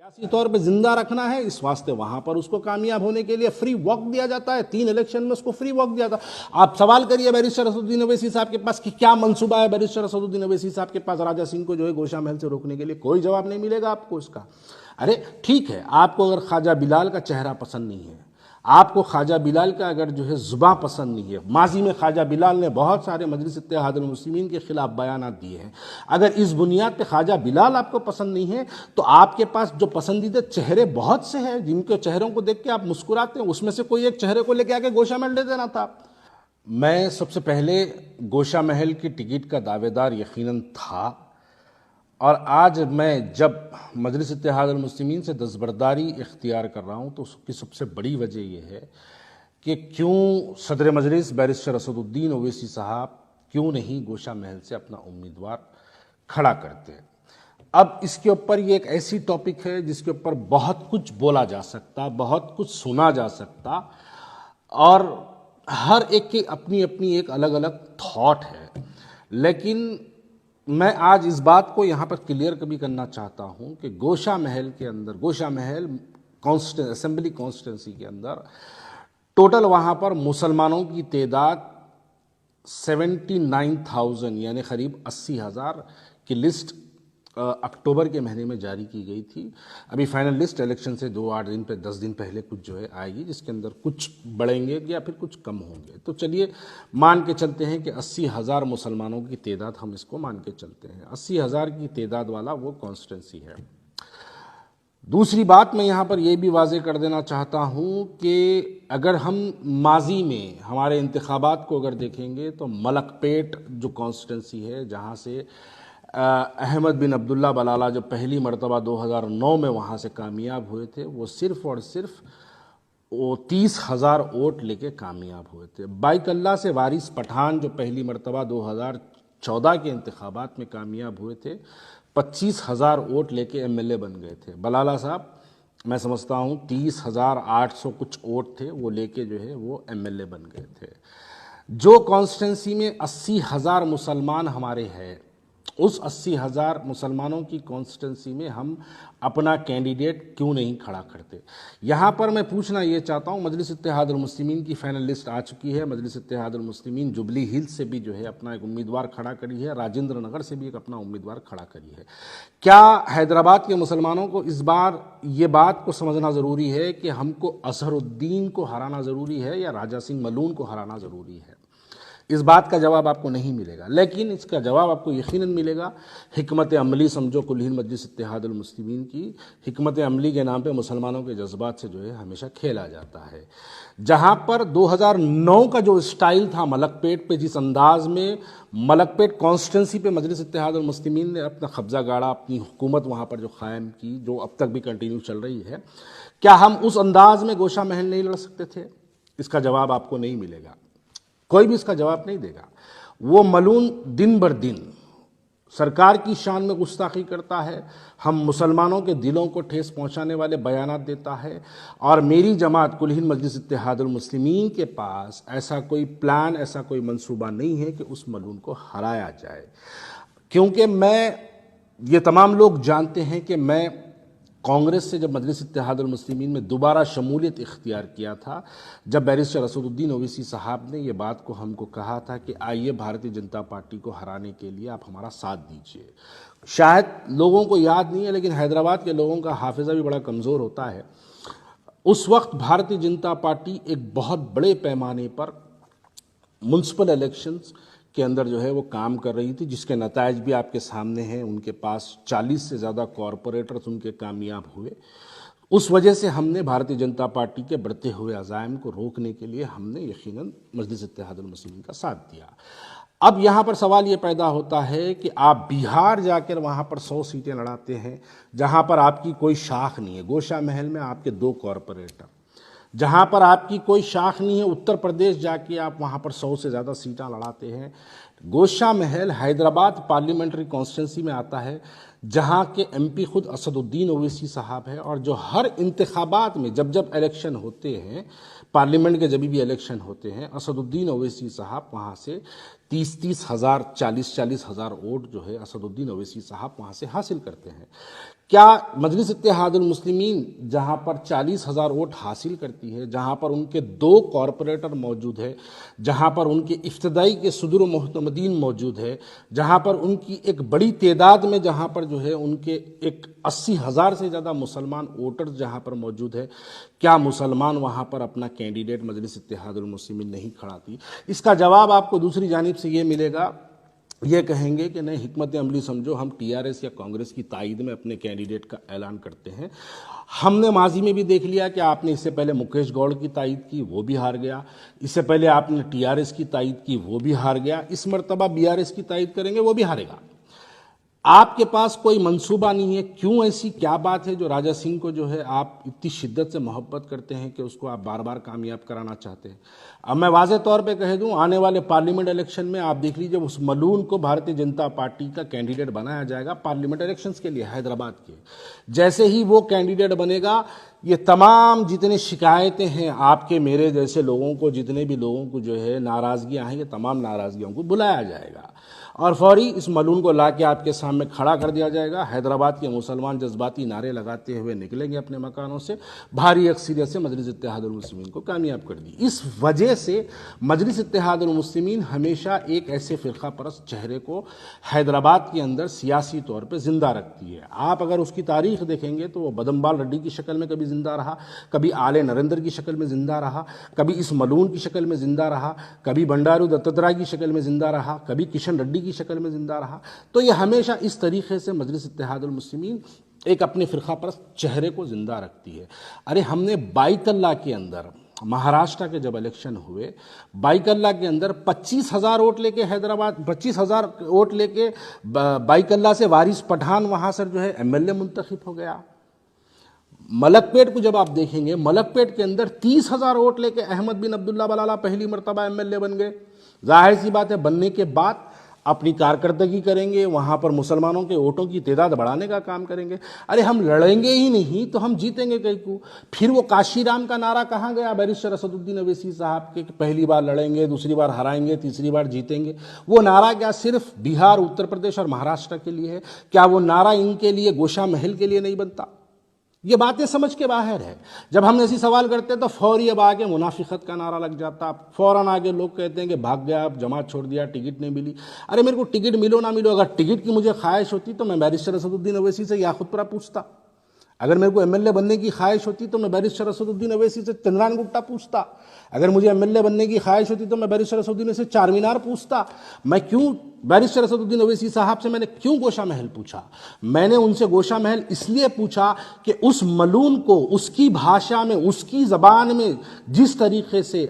सियासी तौर पे जिंदा रखना है, इस वास्ते वहां पर उसको कामयाब होने के लिए फ्री वॉक दिया जाता है। 3 इलेक्शन में उसको फ्री वॉक दिया था। आप सवाल करिए बैरिस्टर असदुद्दीन ओवैसी साहब के पास कि क्या मंसूबा है बैरिस्टर असदुद्दीन ओवैसी साहब के पास राजा सिंह को जो है गोशा महल से रोकने के लिए, कोई जवाब नहीं मिलेगा आपको उसका। अरे ठीक है, आपको अगर ख्वाजा बिलाल का चेहरा पसंद नहीं है, आपको ख्वाजा बिलाल का अगर जो है जुबान पसंद नहीं है, माजी में ख्वाजा बिलाल ने बहुत सारे मजलिस इत्तेहादुल मुस्लिमीन के खिलाफ बयानात दिए हैं, अगर इस बुनियाद पे ख्वाजा बिलाल आपको पसंद नहीं है तो आपके पास जो पसंदीदा चेहरे बहुत से हैं जिनके चेहरों को देख के आप मुस्कुराते हैं, उसमें से कोई एक चेहरे को लेके आके गोशा महल दे देना था। मैं सबसे पहले गोशा महल की टिकट का दावेदार यकीनन था, और आज मैं जब मजलिस इत्तेहादुल मुस्लिमीन से दस्तबरदारी इख्तियार कर रहा हूँ तो उसकी सबसे बड़ी वजह यह है कि क्यों सदर मजलिस बैरिस्टर असदुद्दीन ओवैसी साहब क्यों नहीं गोशा महल से अपना उम्मीदवार खड़ा करते। अब इसके ऊपर ये एक ऐसी टॉपिक है जिसके ऊपर बहुत कुछ बोला जा सकता, बहुत कुछ सुना जा सकता, और हर एक की अपनी अपनी एक अलग अलग थॉट है। लेकिन मैं आज इस बात को यहाँ पर क्लियर कभी करना चाहता हूँ कि गोशा महल के अंदर, गोशा महल असेंबली कॉन्स्टिट्यूंसी के अंदर टोटल वहाँ पर मुसलमानों की तादाद 79,000 यानी करीब 80,000 की लिस्ट अक्टूबर के महीने में जारी की गई थी। अभी फाइनल लिस्ट इलेक्शन से 2-8 दिन पे 10 दिन पहले कुछ जो है आएगी, जिसके अंदर कुछ बढ़ेंगे या फिर कुछ कम होंगे। तो चलिए मान के चलते हैं कि 80,000 मुसलमानों की तादाद, हम इसको मान के चलते हैं 80,000 की तादाद वाला वो कॉन्स्टिट्यूंसी है। दूसरी बात मैं यहाँ पर यह भी वाजे कर देना चाहता हूँ कि अगर हम माजी में हमारे इंतखाबात को अगर देखेंगे तो मलकपेट जो कॉन्स्टिट्यूंसी है, जहाँ से अहमद बिन अब्दुल्ला बलाला जो पहली मरतबा 2009 में वहाँ से कामयाब हुए थे, वो सिर्फ़ और सिर्फ वो 30,000 वोट लेके कामयाब हुए थे। बाइकल्ला से वारिस पठान जो पहली मरतबा 2014 के इंतखाबात में कामयाब हुए थे, 25,000 वोट लेके MLA बन गए थे। बलाला साहब मैं समझता हूँ 30,800 कुछ वोट थे, वो लेके जो है वो MLA बन गए थे। जो कॉन्स्टिट्यूंसी में 80,000 मुसलमान हमारे हैं, उस 80,000 मुसलमानों की कॉन्स्टिट्यूंसी में हम अपना कैंडिडेट क्यों नहीं खड़ा करते। यहाँ पर मैं पूछना ये चाहता हूँ, मजलिस इत्तेहादुल मुस्लिमीन की फाइनल लिस्ट आ चुकी है। मजलिस इत्तेहादुल मुस्लिमीन जुबली हिल्स से भी जो है अपना एक उम्मीदवार खड़ा करी है, राजेंद्र नगर से भी एक अपना उम्मीदवार खड़ा करी है। क्या हैदराबाद के मुसलमानों को इस बार ये बात को समझना ज़रूरी है कि हमको अजहरुद्दीन को हराना ज़रूरी है या राजा सिंह मलून को हराना ज़रूरी है? इस बात का जवाब आपको नहीं मिलेगा, लेकिन इसका जवाब आपको यकीनन मिलेगा। हिकमत अमली समझो कुल हिंद मजलिस इत्तेहादुल मुस्लिमीन की हिकमत अमली के नाम पे मुसलमानों के जज्बात से जो है हमेशा खेला जाता है। जहाँ पर 2009 का जो स्टाइल था मलकपेट पे, जिस अंदाज में मलकपेट कॉन्स्टिट्यूंसी पे मजलिस इत्तेहादुल मुस्लिमीन ने अपना कब्जा गाड़ा, अपनी हुकूमत वहाँ पर जो कायम की, जो अब तक भी कंटिन्यू चल रही है, क्या हम उस अंदाज में गोशा महल नहीं लड़ सकते थे? इसका जवाब आपको नहीं मिलेगा, कोई भी इसका जवाब नहीं देगा। वो मलून दिन बर दिन सरकार की शान में गुस्ताखी करता है, हम मुसलमानों के दिलों को ठेस पहुंचाने वाले बयानात देता है, और मेरी जमात कुल हिंद मजलिस इत्तेहादुल मुस्लिमीन के पास ऐसा कोई प्लान, ऐसा कोई मंसूबा नहीं है कि उस मलून को हराया जाए। क्योंकि ये तमाम लोग जानते हैं कि मैं कांग्रेस से जब मजलिस इत्तेहादुल मुस्लिमीन में दोबारा शमूलियत इख्तियार किया था, जब बैरिस्टर असदुद्दीन ओवैसी साहब ने ये बात को हमको कहा था कि आइए भारतीय जनता पार्टी को हराने के लिए आप हमारा साथ दीजिए। शायद लोगों को याद नहीं है, लेकिन हैदराबाद के लोगों का हाफिज़ा भी बड़ा कमज़ोर होता है। उस वक्त भारतीय जनता पार्टी एक बहुत बड़े पैमाने पर म्युनिसिपल इलेक्शंस के अंदर जो है वो काम कर रही थी, जिसके नतायज भी आपके सामने हैं। उनके पास 40 से ज़्यादा कॉरपोरेटर्स उनके कामयाब हुए। उस वजह से हमने भारतीय जनता पार्टी के बढ़ते हुए अज़ाइम को रोकने के लिए हमने यकीनन मजलिस इत्तेहादुल मुस्लिमीन का साथ दिया। अब यहाँ पर सवाल ये पैदा होता है कि आप बिहार जाकर वहाँ पर 100 सीटें लड़ाते हैं, जहाँ पर आपकी कोई शाख नहीं है। गोशा महल में आपके 2 कॉरपोरेटर, जहाँ पर आपकी कोई शाख नहीं है। उत्तर प्रदेश जाके आप वहाँ पर 100 से ज़्यादा सीटें लड़ाते हैं। गोशा महल हैदराबाद पार्लियामेंट्री कॉन्स्टिट्यूंसी में आता है, जहाँ के MP खुद असदुद्दीन ओवैसी साहब हैं, और जो हर इंतखाबात में जब जब इलेक्शन होते हैं, पार्लियामेंट के जब भी इलेक्शन होते हैं, असदुद्दीन ओवैसी साहब वहाँ से 30-30 हज़ार, 40-40 हज़ार वोट जो है असदुद्दीन ओवैसी साहब वहाँ से हासिल करते हैं। क्या मजलिस इत्तेहादुल मुस्लिमीन जहां पर 40,000 वोट हासिल करती है, जहां पर उनके 2 कॉरपोरेटर मौजूद है, जहां पर उनके इफ्तदाई के सदर मोहतमदीन मौजूद है, जहां पर उनकी एक बड़ी तादाद में जहां पर जो है उनके एक 80,000 से ज़्यादा मुसलमान वोटर्स जहां पर मौजूद है, क्या मुसलमान वहां पर अपना कैंडिडेट मजलिस इत्तेहादुल मुस्लिमीन नहीं खड़ाती? इसका जवाब आपको दूसरी जानिब से ये मिलेगा, ये कहेंगे कि नहीं, हिकमत अमली समझो, हम टीआरएस या कांग्रेस की तायद में अपने कैंडिडेट का ऐलान करते हैं। हमने माजी में भी देख लिया कि आपने इससे पहले मुकेश गौड़ की तायद की, वो भी हार गया। इससे पहले आपने टीआरएस की तायद की, वो भी हार गया। इस मरतबा बीआरएस की तायद करेंगे, वो भी हारेगा। आपके पास कोई मंसूबा नहीं है। क्यों? ऐसी क्या बात है जो राजा सिंह को जो है आप इतनी शिद्दत से मोहब्बत करते हैं कि उसको आप बार बार कामयाब कराना चाहते हैं? अब मैं वाज़े तौर पे कह दूं, आने वाले पार्लियामेंट इलेक्शन में आप देख लीजिए, उस मलून को भारतीय जनता पार्टी का कैंडिडेट बनाया जाएगा पार्लियामेंट इलेक्शंस के लिए हैदराबाद के। जैसे ही वो कैंडिडेट बनेगा, ये तमाम जितनी शिकायतें हैं आपके मेरे जैसे लोगों को, जितने भी लोगों को जो है नाराज़गियाँ हैं, ये तमाम नाराज़गियों को बुलाया जाएगा और फौरी इस मलून को ला के आपके सामने खड़ा कर दिया जाएगा। हैदराबाद के मुसलमान जज्बाती नारे लगाते हुए निकलेंगे अपने मकानों से, भारी अक्सरियत से मजलिस इत्तेहादुल मुस्लिमीन को कामयाब कर दी। इस वजह से मजलिस इत्तेहादुल मुस्लिमीन हमेशा एक ऐसे फ़िरका परस्त चेहरे को हैदराबाद के अंदर सियासी तौर पर जिंदा रखती है। आप अगर उसकी तारीख देखेंगे तो वो बदमबाल रेड्डी की शक्ल में कभी जिंदा रहा, कभी आले नरेंद्र की शक्ल में जिंदा रहा, कभी इस मलून की शक्ल में जिंदा रहा, कभी बंडारू दत्तात्रेय की शक्ल में जिंदा रहा, कभी किशन रेड्डी की शक्ल में जिंदा रहा। तो ये हमेशा इस तरीके से मजलिस इत्तेहादुल मुस्लिमीन एक अपने फ़िरका परस्त चेहरे को जिंदा रखती है। अरे हमने बाइतल्ला के अंदर, महाराष्ट्र के जब इलेक्शन हुए, बाइकल्ला के अंदर 25,000 वोट लेके हैदराबाद, 25,000 वोट लेके बाइकल्ला से वारिस पठान वहां से जो है एमएलए मुंतखब हो गया। मलकपेट को जब आप देखेंगे, मलकपेट के अंदर 30,000 वोट लेके अहमद बिन अब्दुल्ला बलाला पहली मरतबा एमएलए बन गए। जाहिर सी बात है, बनने के बाद अपनी कारकर्दगी करेंगे, वहाँ पर मुसलमानों के वोटों की तादाद बढ़ाने का काम करेंगे। अरे हम लड़ेंगे ही नहीं तो हम जीतेंगे कैकू? फिर वो काशीराम का नारा कहाँ गया बैरिस्टर असदुद्दीन अवैसी साहब के, पहली बार लड़ेंगे, दूसरी बार हराएंगे, तीसरी बार जीतेंगे? वो नारा क्या सिर्फ बिहार, उत्तर प्रदेश और महाराष्ट्र के लिए है? क्या वो नारा इनके लिए, गोशा महल के लिए नहीं बनता? ये बातें समझ के बाहर है। जब हम ऐसी सवाल करते तो फौरी अब आगे मुनाफिकत का नारा लग जाता, फौरन आगे लोग कहते हैं कि भाग गया, अब जमात छोड़ दिया, टिकट नहीं मिली। अरे मेरे को टिकट मिलो ना मिलो, अगर टिकट की मुझे ख्वाहिश होती तो मैं बैरिस्टर असदुद्दीन अवैसी से याकूतपुरा पूछता। अगर मेरे को एमएलए बनने की ख्वाहिश होती तो मैं बैरिस्टर असदुद्दीन अवैसी से चंद्रान गुप्ता पूछता। अगर मुझे एमएलए बनने की ख्वाहिश होती तो मैं बैरिस्टर असदुद्दीन से चारमीनार पूछता। मैं क्यों बैरिस्टर असदुद्दीन अवैसी साहब से मैंने क्यों गोशा महल पूछा? मैंने उनसे गोशा महल इसलिए पूछा कि उस मलून को उसकी भाषा में, उसकी ज़बान में जिस तरीके से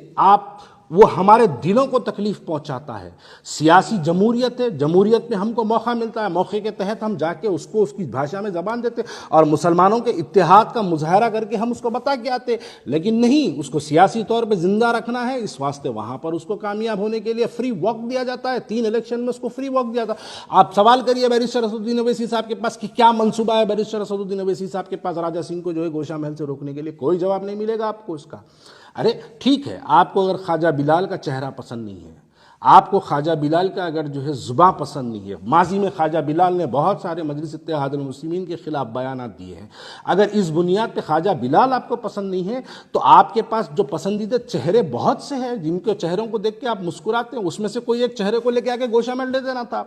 वो हमारे दिलों को तकलीफ पहुंचाता है। सियासी जमहूरियत है, जमहूरियत में हमको मौका मिलता है, मौके के तहत हम जाके उसको उसकी भाषा में ज़बान देते और मुसलमानों के इत्तेहाद का मुजाहरा करके हम उसको बता के आते। लेकिन नहीं, उसको सियासी तौर पे जिंदा रखना है, इस वास्ते वहाँ पर उसको कामयाब होने के लिए फ्री वॉक दिया जाता है। 3 इलेक्शन में उसको फ्री वॉक दिया था। आप सवाल करिए बैरिस्टर असदुद्दीन अवैसी साहब के पास कि क्या मनसूबा है बैरिस्टर असदुद्दीन अवैसी साहब के पास राजा सिंह को जो है गोशा महल से रोकने के लिए? कोई जवाब नहीं मिलेगा आपको उसका। अरे ठीक है, आपको अगर ख्वाजा बिलाल का चेहरा पसंद नहीं है, आपको ख्वाजा बिलाल का अगर जो है जुबां पसंद नहीं है, माजी में ख्वाजा बिलाल ने बहुत सारे मजलिस इत्तेहादुल मुस्लिमीन के खिलाफ बयानात दिए हैं, अगर इस बुनियाद पे ख्वाजा बिलाल आपको पसंद नहीं है तो आपके पास जो पसंदीदा चेहरे बहुत से हैं जिनके चेहरों को देख के आप मुस्कुराते हैं, उसमें से कोई एक चेहरे को लेके आके गोशा महल दे देना था।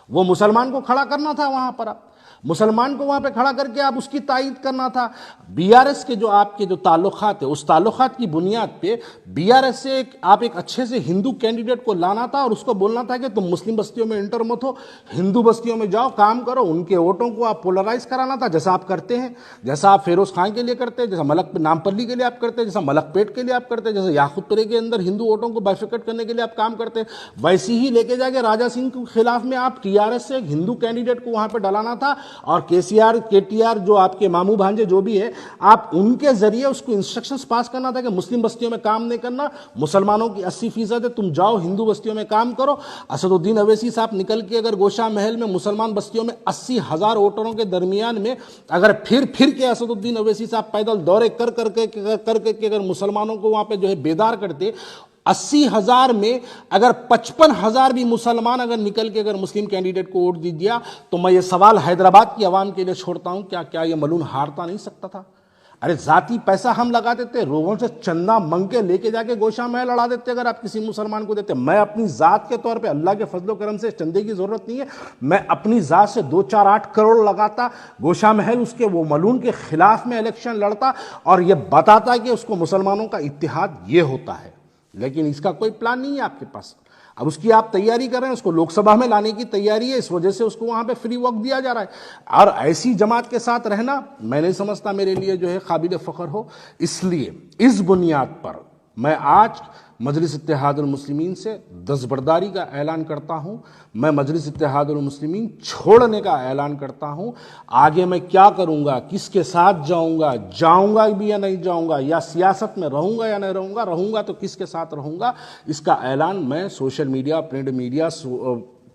वो मुसलमान को खड़ा करना था वहां पर, आप मुसलमान को वहां पे खड़ा करके आप उसकी तायद करना था। बीआरएस के जो आपके जो ताल्लुकात है, उस ताल्लुकात की बुनियाद पे बीआरएस से आप एक अच्छे से हिंदू कैंडिडेट को लाना था और उसको बोलना था कि तुम मुस्लिम बस्तियों में इंटर मत हो, हिंदू बस्तियों में जाओ, काम करो, उनके वोटों को आप पोलराइज कराना था, जैसा आप करते हैं, जैसा आप फेरोज खान के लिए करते हैं, जैसा नामपल्ली के लिए आप करते हैं, जैसा मलकपेट के लिए आप करते हैं, जैसे याकूतपुरे के अंदर हिंदू वोटों को बाइफिकेट करने के लिए आप काम करते हैं, वैसे ही लेके जाके राजा सिंह के खिलाफ में आप टीआरएस से एक हिंदू कैंडिडेट को वहां पर डलाना था और केटीआर जो आपके मामू भांजे जो भी है, आप उनके जरिए उसको इंस्ट्रक्शंस पास करना था कि मुस्लिम बस्तियों में काम नहीं करना, मुसलमानों की 80% है, तुम जाओ हिंदू बस्तियों में काम करो। असदुद्दीन अवैसी साहब निकल के अगर गोशा महल में मुसलमान बस्तियों में 80,000 वोटरों के दरमियान में अगर फिर के असदुद्दीन अवैसी साहब पैदल दौरे कर करके अगर मुसलमानों को वहां पे जो है बेदार करते, 80,000 में अगर 55,000 भी मुसलमान अगर निकल के अगर मुस्लिम कैंडिडेट को वोट दे दिया तो मैं ये सवाल हैदराबाद की आवाम के लिए छोड़ता हूं, क्या ये मलून हारता नहीं सकता था? अरे जाती पैसा हम लगा देते, लोगों से चंदा मंग के लेके जाके गोशा महल लड़ा देते अगर आप किसी मुसलमान को देते। मैं अपनी जात के तौर पे, अल्लाह के फजलो करम से चंदे की जरूरत नहीं है, मैं अपनी जात से 2-4-8 करोड़ लगाता, गोशा महल उसके वो मलून के खिलाफ में इलेक्शन लड़ता और ये बताता कि उसको मुसलमानों का इत्तेहाद ये होता है। लेकिन इसका कोई प्लान नहीं है आपके पास। अब उसकी आप तैयारी कर रहे हैं, उसको लोकसभा में लाने की तैयारी है, इस वजह से उसको वहां पे फ्री वॉक दिया जा रहा है। और ऐसी जमात के साथ रहना मैं नहीं समझता मेरे लिए जो है काबिल फख्र हो। इसलिए इस बुनियाद पर मैं आज मजलिस इत्तेहादुल मुस्लिमीन से दस्तबरदारी का ऐलान करता हूं। मैं मजलिस इत्तेहादुल मुस्लिमीन छोड़ने का ऐलान करता हूं। आगे मैं क्या करूंगा, किसके साथ जाऊंगा भी या नहीं जाऊंगा, या सियासत में रहूंगा या नहीं रहूंगा तो किसके साथ रहूंगा, इसका ऐलान मैं सोशल मीडिया, प्रिंट मीडिया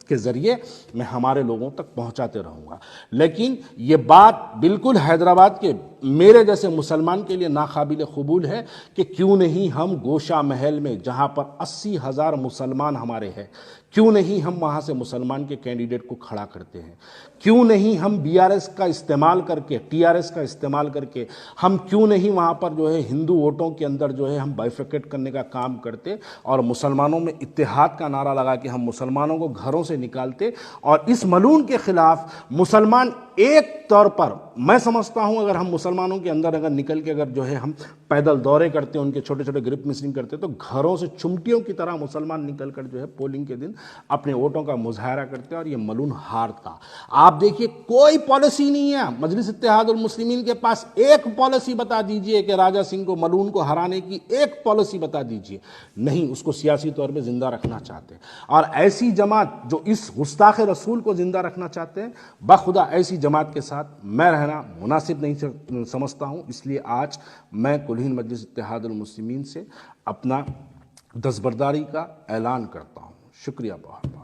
के जरिए मैं हमारे लोगों तक पहुंचाते रहूंगा। लेकिन ये बात बिल्कुल हैदराबाद के मेरे जैसे मुसलमान के लिए नाकाबिल कबूल है कि क्यों नहीं हम गोशा महल में, जहां पर 80,000 मुसलमान हमारे हैं, क्यों नहीं हम वहां से मुसलमान के कैंडिडेट को खड़ा करते हैं? क्यों नहीं हम बीआरएस का इस्तेमाल करके, टीआरएस का इस्तेमाल करके हम क्यों नहीं वहां पर जो है हिंदू वोटों के अंदर जो है हम बाइफिकेट करने का काम करते और मुसलमानों में इत्तेहाद का नारा लगा के हम मुसलमानों को घरों से निकालते और इस मलून के खिलाफ मुसलमान एक तौर पर, मैं समझता हूं अगर हम मुसलमानों के अंदर अगर निकल के अगर जो है हम पैदल दौरे करते, उनके छोटे छोटे ग्रुप मिसिंग करते, तो घरों से चुमटियों की तरह मुसलमान निकल कर जो है पोलिंग के दिन अपने वोटों का मुजाहरा करते और ये मलून हारता। आप देखिए कोई पॉलिसी नहीं है मजलिस इत्तेहादुल मुस्लिमीन के पास। एक पॉलिसी बता दीजिए कि राजा सिंह को, मलून को हराने की एक पॉलिसी बता दीजिए। नहीं, उसको सियासी तौर पे जिंदा रखना चाहते हैं। और ऐसी जमात जो इस गुस्ताखे रसूल को जिंदा रखना चाहते हैं, बखुदा ऐसी जमात के साथ मैं रहना मुनासिब नहीं समझता हूं। इसलिए आज मैं कुल मजलिस इत्तेहादुल मुस्लिमीन से अपना दस्तबरदारी का ऐलान करता हूं। शुक्रिया बहुत।